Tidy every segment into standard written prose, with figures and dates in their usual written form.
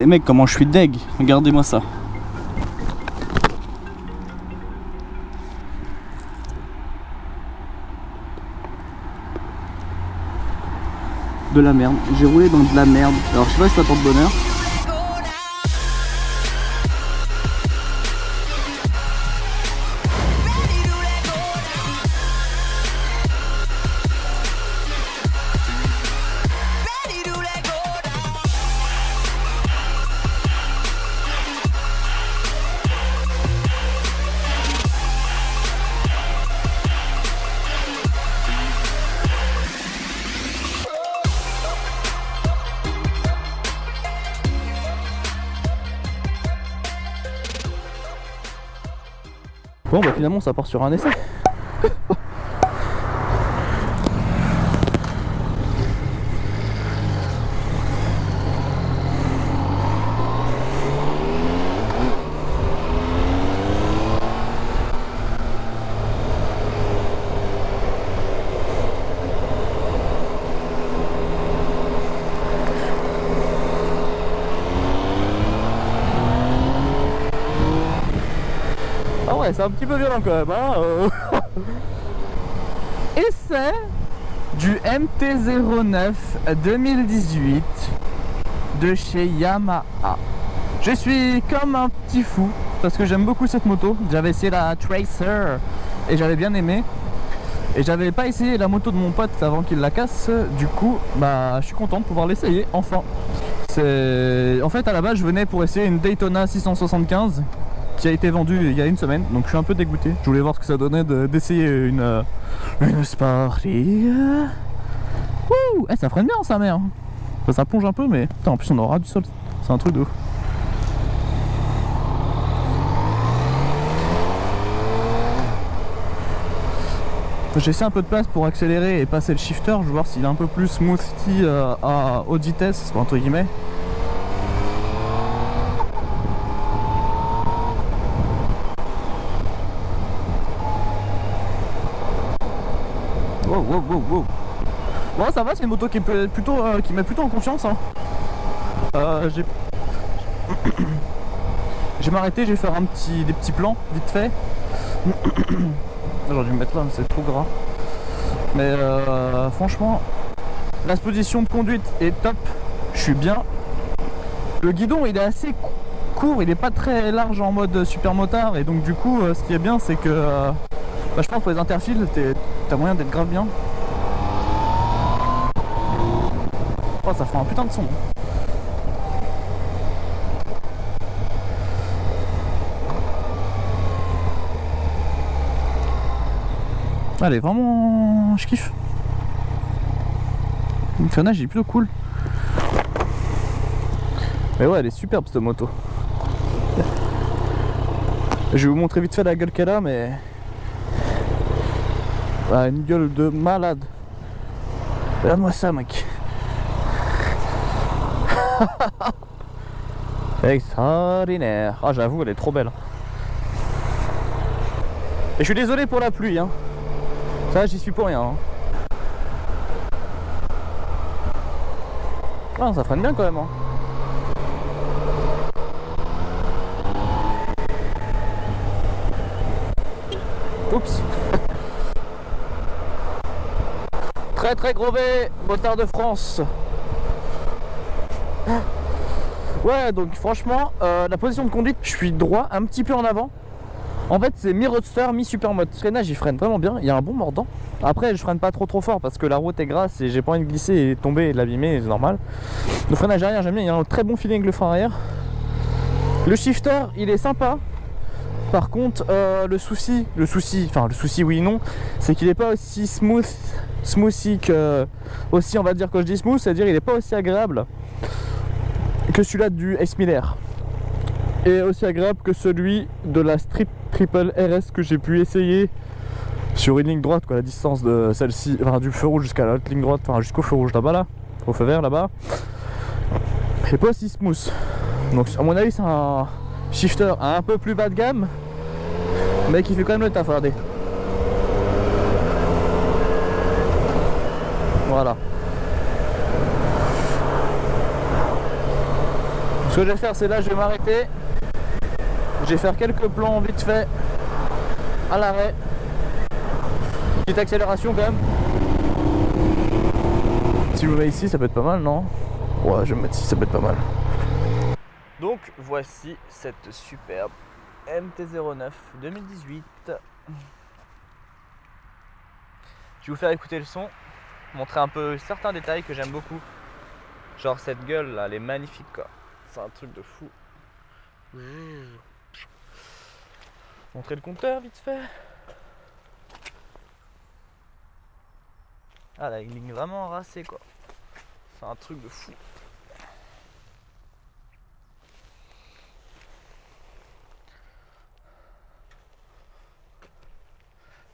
mecs, comment je suis deg, regardez-moi ça. De la merde, j'ai roulé dans de la merde. Alors je sais pas si ça porte bonheur. Bon bah finalement ça part sur un essai. Ah ouais, c'est un petit peu violent quand même, hein. Essai du MT-09 2018 de chez Yamaha. Je suis comme un petit fou parce que j'aime beaucoup cette moto. J'avais essayé la Tracer et j'avais bien aimé. Et j'avais pas essayé la moto de mon pote avant qu'il la casse. Du coup, bah, je suis content de pouvoir l'essayer enfin. En fait, à la base, je venais pour essayer une Daytona 675 qui a été vendue il y a une semaine, donc je suis un peu dégoûté. Je voulais voir ce que ça donnait d'essayer une Sporty. Ouh, ça freine bien sa mère. Enfin, ça plonge un peu, mais putain, en plus on aura du sol. C'est un truc de ouf. J'ai essayé un peu de place pour accélérer et passer le shifter. Je vais voir s'il est un peu plus smoothie à haute vitesse, entre guillemets. Wow. Bon, ça va, c'est une moto qui met plutôt en confiance, hein. Je vais m'arrêter, je vais faire des petits plans vite fait. J'aurais dû me mettre là, c'est trop gras. Mais franchement, la position de conduite est top. Je suis bien. Le guidon, il est assez court, il est pas très large en mode super motard. Et donc du coup, ce qui est bien, c'est que bah, je pense pour les interfils, t'as moyen d'être grave bien. Oh, ça fait un putain de son. Allez, vraiment, je kiffe. Le freinage il est plutôt cool. Mais ouais, elle est superbe cette moto. Je vais vous montrer vite fait la gueule qu'elle a, mais ah, une gueule de malade. Regarde-moi ça, mec. Extraordinaire. Ah, j'avoue, elle est trop belle. Et je suis désolé pour la pluie, hein. Ça, j'y suis pour rien, hein. Ah, ça freine bien quand même, hein. Oups. Très gros V, motard de France. Ouais, donc franchement, la position de conduite, je suis droit, un petit peu en avant. En fait, c'est mi-roadster, mi-supermoto. Le freinage, il freine vraiment bien. Il y a un bon mordant. Après, je freine pas trop fort parce que la route est grasse et j'ai pas envie de glisser et tomber et de l'abîmer, c'est normal. Le freinage arrière, j'aime bien. Il y a un très bon feeling avec le frein arrière. Le shifter, il est sympa. Par contre, le souci, oui et non, c'est qu'il est pas aussi smoothie que, aussi on va dire quand je dis smooth, c'est-à-dire il est pas aussi agréable que celui-là du S Miller et aussi agréable que celui de la Strip Triple RS que j'ai pu essayer sur une ligne droite, quoi, la distance de celle-ci, enfin du feu rouge jusqu'à l'autre ligne droite, enfin jusqu'au feu rouge là-bas, là, au feu vert là-bas, et pas aussi smooth. Donc à mon avis c'est un shifter un peu plus bas de gamme, mais qui fait quand même le taf, regardez. Voilà. que je vais faire, c'est là, je vais m'arrêter. Je vais faire quelques plans vite fait à l'arrêt. Petite accélération quand même. Si je me mets ici, ça peut être pas mal, non? Ouais, je vais me mettre ici, ça peut être pas mal. Donc voici cette superbe MT-09 2018. Je vais vous faire écouter le son, montrer un peu certains détails que j'aime beaucoup. Genre cette gueule là, elle est magnifique quoi. C'est un truc de fou. Montrer le compteur vite fait. Ah là, il ligne vraiment enracée quoi. C'est un truc de fou.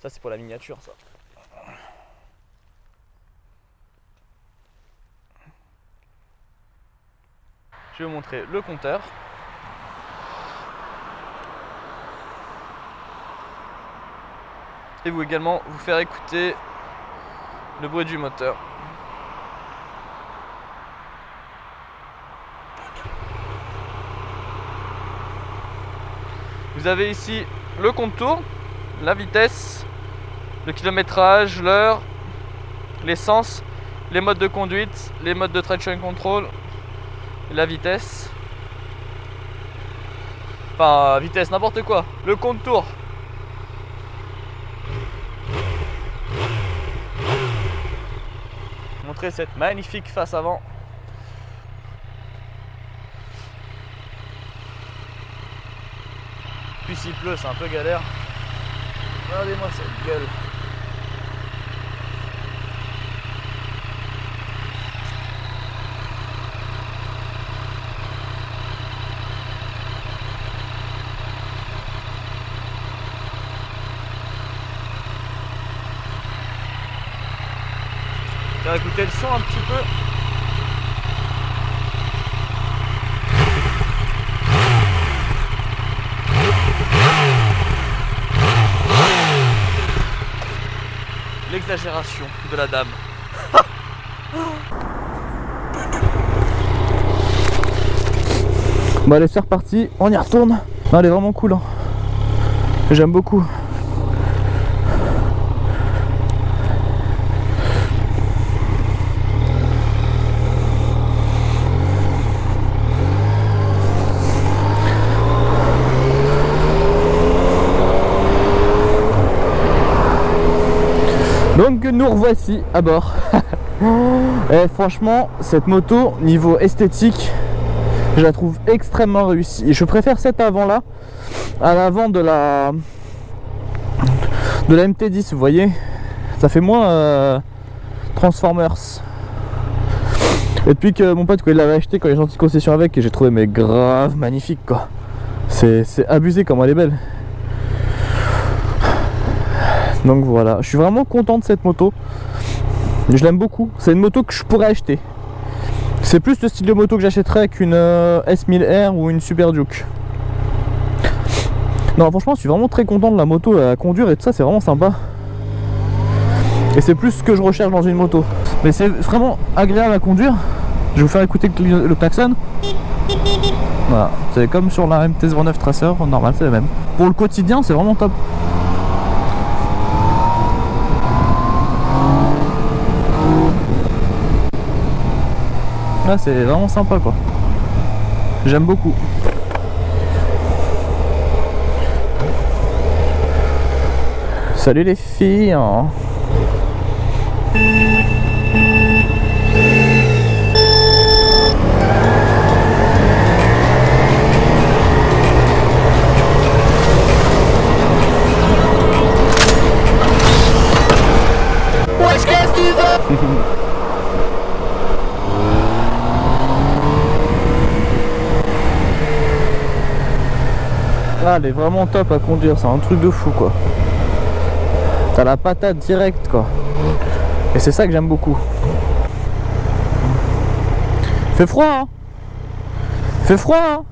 Ça c'est pour la miniature ça. Je vais vous montrer le compteur. Et vous également vous faire écouter le bruit du moteur. Vous avez ici le contour, la vitesse, le kilométrage, l'heure, l'essence, les modes de conduite, les modes de traction control, la vitesse. Enfin, vitesse, n'importe quoi. Le contour. Montrer cette magnifique face avant. Puis s'il pleut, c'est un peu galère. Regardez-moi cette gueule. On va écouter le son un petit peu. L'exagération de la dame. Bon allez, c'est reparti, on y retourne. Non, elle est vraiment cool hein. J'aime beaucoup. Donc nous revoici à bord. Et franchement cette moto niveau esthétique je la trouve extrêmement réussie. Et je préfère cette avant là à l'avant de la MT-10, vous voyez. Ça fait moins Transformers. Et depuis que mon pote quand il l'avait acheté, quand il est gentil de concession avec, et j'ai trouvé mais grave magnifique quoi. C'est abusé comme elle est belle. Donc voilà, je suis vraiment content de cette moto. Je l'aime beaucoup. C'est une moto que je pourrais acheter. C'est plus le style de moto que j'achèterais qu'une S1000R ou une Super Duke. Non, franchement, je suis vraiment très content de la moto à conduire et tout ça, c'est vraiment sympa. Et c'est plus ce que je recherche dans une moto. Mais c'est vraiment agréable à conduire. Je vais vous faire écouter le klaxon. Voilà, c'est comme sur la MT-09 Tracer, normal, c'est le même. Pour le quotidien, c'est vraiment top. Là c'est vraiment sympa quoi. J'aime beaucoup. Salut les filles hein. Qu'est-ce que tu veux? Ah, elle est vraiment top à conduire, c'est un truc de fou quoi. T'as la patate directe quoi. Et c'est ça que j'aime beaucoup. Fait froid hein. Fait froid hein.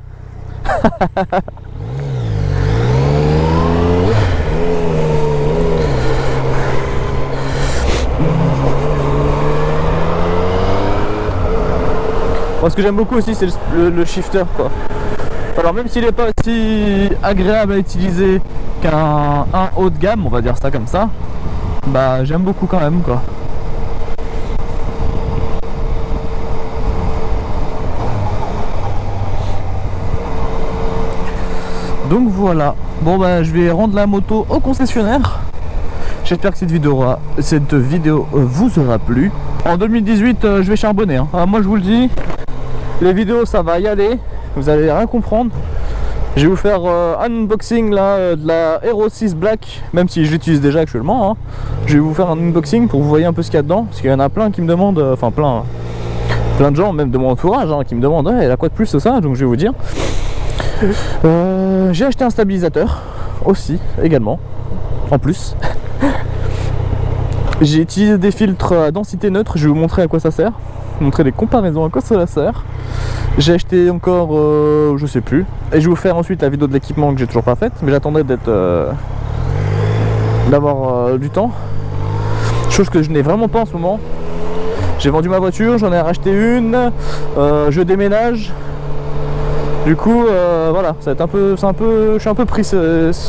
Moi, ce que j'aime beaucoup aussi, c'est le shifter, quoi. Alors même s'il n'est pas aussi agréable à utiliser qu'un haut de gamme, on va dire ça comme ça, bah j'aime beaucoup quand même, quoi. Donc voilà, bon bah je vais rendre la moto au concessionnaire. J'espère que cette vidéo vous aura plu. En 2018 je vais charbonner, hein. Alors, moi je vous le dis, les vidéos ça va y aller, vous allez rien comprendre. Je vais vous faire un unboxing là, de la Hero 6 Black, même si je l'utilise déjà actuellement, hein. Je vais vous faire un unboxing pour que vous voyez un peu ce qu'il y a dedans, parce qu'il y en a plein qui me demandent, enfin plein de gens, même de mon entourage, hein, qui me demandent elle a quoi de plus ça, donc je vais vous dire. J'ai acheté un stabilisateur aussi, également, en plus. J'ai utilisé des filtres à densité neutre, je vais vous montrer à quoi ça sert, vous montrer des comparaisons à quoi ça sert. J'ai acheté encore, je sais plus, et je vais vous faire ensuite la vidéo de l'équipement que j'ai toujours pas faite, mais j'attendrai d'avoir du temps, chose que je n'ai vraiment pas en ce moment. J'ai vendu ma voiture, j'en ai racheté une, je déménage. Du coup, voilà, ça va être je suis un peu pris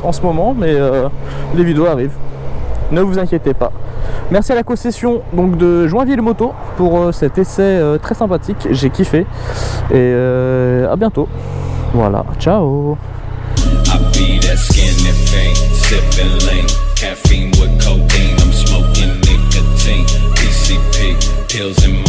en ce moment, mais les vidéos arrivent. Ne vous inquiétez pas. Merci à la concession donc de Joinville Moto pour cet essai très sympathique. J'ai kiffé et à bientôt. Voilà, ciao. Pills in